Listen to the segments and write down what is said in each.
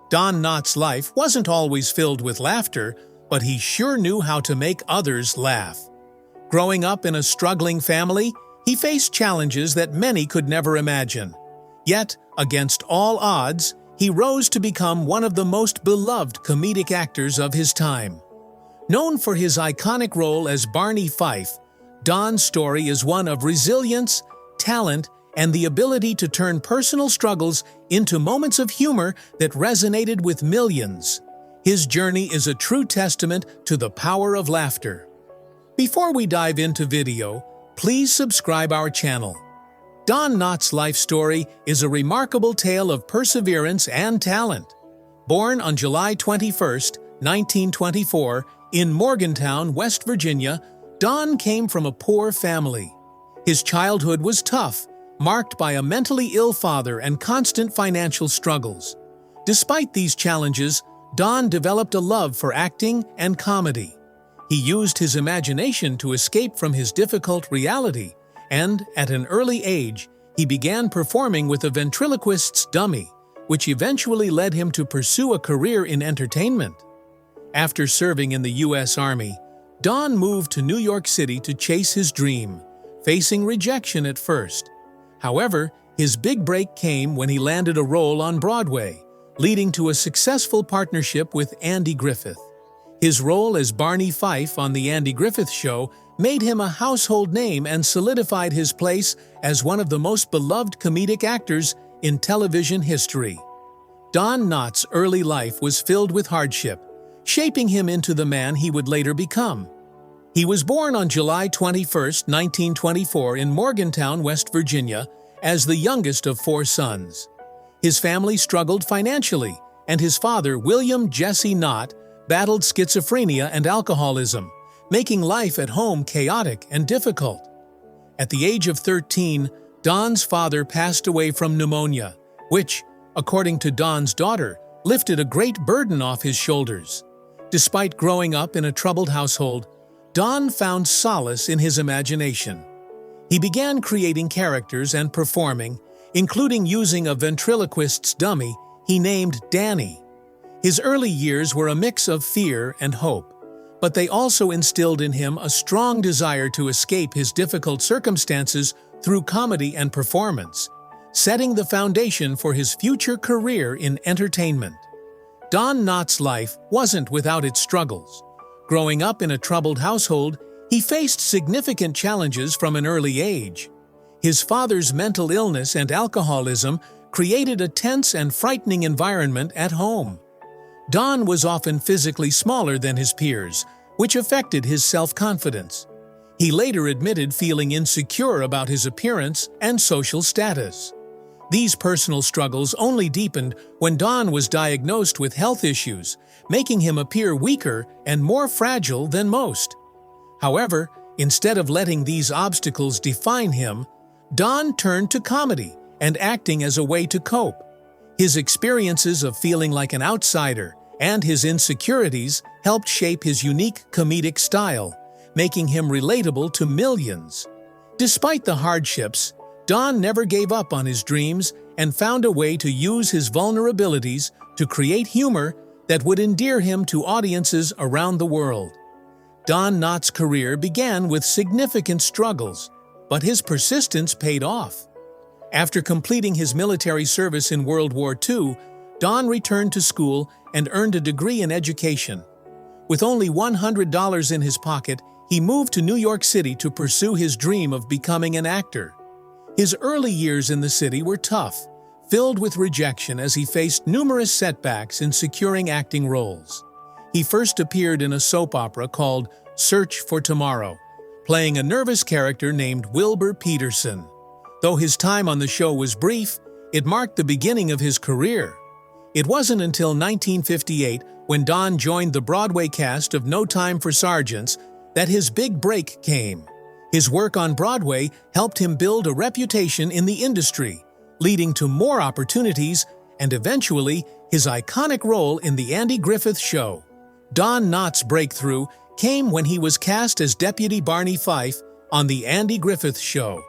Don Knotts' life wasn't always filled with laughter, but he sure knew how to make others laugh. Growing up in a struggling family, he faced challenges that many could never imagine. Yet, against all odds, he rose to become one of the most beloved comedic actors of his time. Known for his iconic role as Barney Fife, Don's story is one of resilience, talent, and the ability to turn personal struggles into moments of humor that resonated with millions. His journey is a true testament to the power of laughter. Before we dive into video, please subscribe our channel. Don Knotts' life story is a remarkable tale of perseverance and talent. Born on July 21, 1924, in Morgantown, West Virginia, Don came from a poor family. His childhood was tough, marked by a mentally ill father and constant financial struggles. Despite these challenges, Don developed a love for acting and comedy. He used his imagination to escape from his difficult reality, and, at an early age, he began performing with a ventriloquist's dummy, which eventually led him to pursue a career in entertainment. After serving in the U.S. Army, Don moved to New York City to chase his dream, facing rejection at first. However, his big break came when he landed a role on Broadway, leading to a successful partnership with Andy Griffith. His role as Barney Fife on The Andy Griffith Show made him a household name and solidified his place as one of the most beloved comedic actors in television history. Don Knotts' early life was filled with hardship, shaping him into the man he would later become. He was born on July 21, 1924 in Morgantown, West Virginia, as the youngest of 4 sons. His family struggled financially, and his father, William Jesse Knott, battled schizophrenia and alcoholism, making life at home chaotic and difficult. At the age of 13, Don's father passed away from pneumonia, which, according to Don's daughter, lifted a great burden off his shoulders. Despite growing up in a troubled household, Don found solace in his imagination. He began creating characters and performing, including using a ventriloquist's dummy he named Danny. His early years were a mix of fear and hope, but they also instilled in him a strong desire to escape his difficult circumstances through comedy and performance, setting the foundation for his future career in entertainment. Don Knotts' life wasn't without its struggles. Growing up in a troubled household, he faced significant challenges from an early age. His father's mental illness and alcoholism created a tense and frightening environment at home. Don was often physically smaller than his peers, which affected his self-confidence. He later admitted feeling insecure about his appearance and social status. These personal struggles only deepened when Don was diagnosed with health issues, making him appear weaker and more fragile than most. However, instead of letting these obstacles define him, Don turned to comedy and acting as a way to cope. His experiences of feeling like an outsider and his insecurities helped shape his unique comedic style, making him relatable to millions. Despite the hardships, Don never gave up on his dreams and found a way to use his vulnerabilities to create humor that would endear him to audiences around the world. Don Knotts' career began with significant struggles, but his persistence paid off. After completing his military service in World War II, Don returned to school and earned a degree in education. With only $100 in his pocket, he moved to New York City to pursue his dream of becoming an actor. His early years in the city were tough, filled with rejection as he faced numerous setbacks in securing acting roles. He first appeared in a soap opera called Search for Tomorrow, playing a nervous character named Wilbur Peterson. Though his time on the show was brief, it marked the beginning of his career. It wasn't until 1958, when Don joined the Broadway cast of No Time for Sergeants, that his big break came. His work on Broadway helped him build a reputation in the industry, leading to more opportunities and eventually his iconic role in The Andy Griffith Show. Don Knotts' breakthrough came when he was cast as Deputy Barney Fife on The Andy Griffith Show,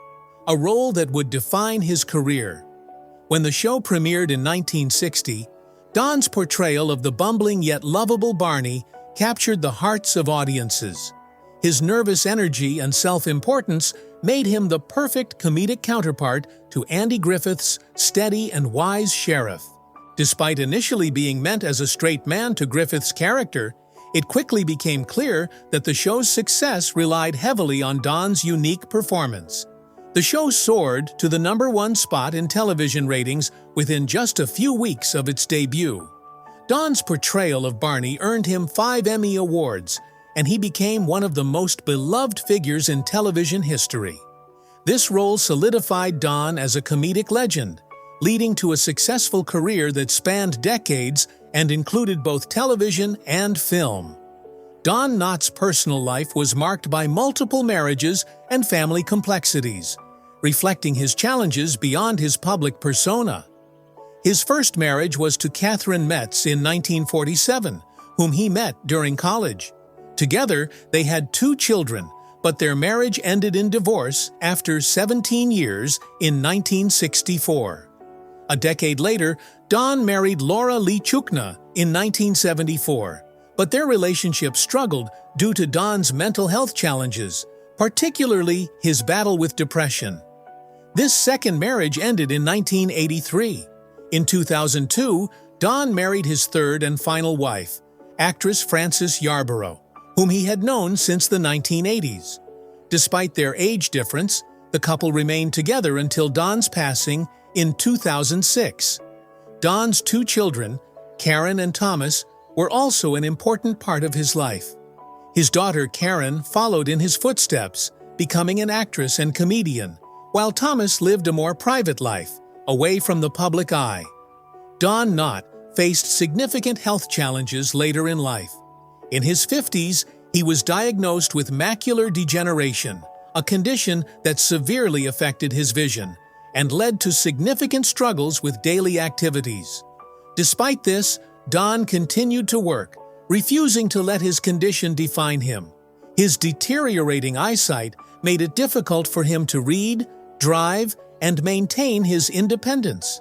a role that would define his career. When the show premiered in 1960, Don's portrayal of the bumbling yet lovable Barney captured the hearts of audiences. His nervous energy and self-importance made him the perfect comedic counterpart to Andy Griffith's steady and wise sheriff. Despite initially being meant as a straight man to Griffith's character, it quickly became clear that the show's success relied heavily on Don's unique performance. The show soared to the #1 spot in television ratings within just a few weeks of its debut. Don's portrayal of Barney earned him 5 Emmy Awards, and he became one of the most beloved figures in television history. This role solidified Don as a comedic legend, leading to a successful career that spanned decades and included both television and film. Don Knotts' personal life was marked by multiple marriages and family complexities, reflecting his challenges beyond his public persona. His first marriage was to Catherine Metz in 1947, whom he met during college. Together, they had 2 children, but their marriage ended in divorce after 17 years in 1964. A decade later, Don married Laura Lee Chukna in 1974, but their relationship struggled due to Don's mental health challenges, particularly his battle with depression. This second marriage ended in 1983. In 2002, Don married his third and final wife, actress Frances Yarborough, whom he had known since the 1980s. Despite their age difference, the couple remained together until Don's passing in 2006. Don's 2 children, Karen and Thomas, were also an important part of his life. His daughter Karen followed in his footsteps, becoming an actress and comedian, while Thomas lived a more private life, away from the public eye. Don Knott faced significant health challenges later in life. In his 50s, he was diagnosed with macular degeneration, a condition that severely affected his vision and led to significant struggles with daily activities. Despite this, Don continued to work, refusing to let his condition define him. His deteriorating eyesight made it difficult for him to read, drive, and maintain his independence.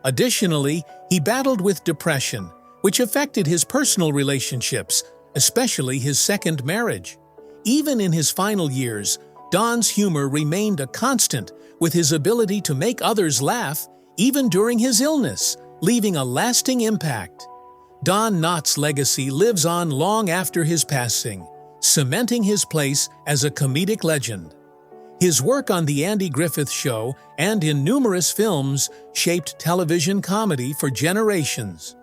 Additionally, he battled with depression, which affected his personal relationships, especially his second marriage. Even in his final years, Don's humor remained a constant, with his ability to make others laugh even during his illness, leaving a lasting impact. Don Knotts' legacy lives on long after his passing, cementing his place as a comedic legend. His work on The Andy Griffith Show and in numerous films shaped television comedy for generations.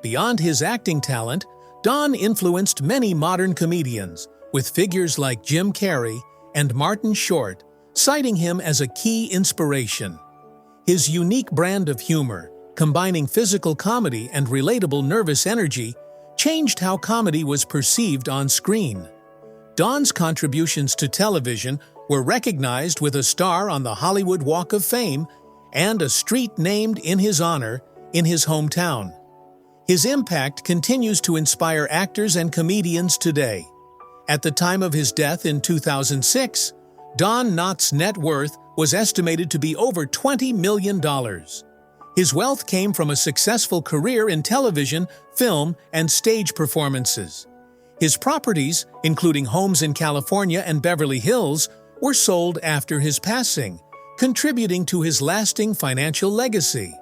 Beyond his acting talent, Don influenced many modern comedians, with figures like Jim Carrey and Martin Short citing him as a key inspiration. His unique brand of humor, combining physical comedy and relatable nervous energy, changed how comedy was perceived on screen. Don's contributions to television were recognized with a star on the Hollywood Walk of Fame and a street named in his honor in his hometown. His impact continues to inspire actors and comedians today. At the time of his death in 2006, Don Knotts' net worth was estimated to be over $20 million. His wealth came from a successful career in television, film, and stage performances. His properties, including homes in California and Beverly Hills, were sold after his passing, contributing to his lasting financial legacy.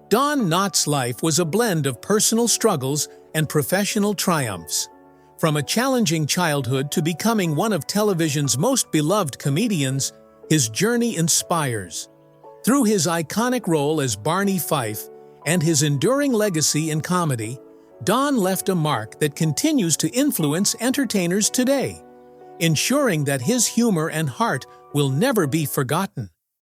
Don Knotts' life was a blend of personal struggles and professional triumphs. From a challenging childhood to becoming one of television's most beloved comedians, his journey inspires. Through his iconic role as Barney Fife and his enduring legacy in comedy, Don left a mark that continues to influence entertainers today, ensuring that his humor and heart will never be forgotten.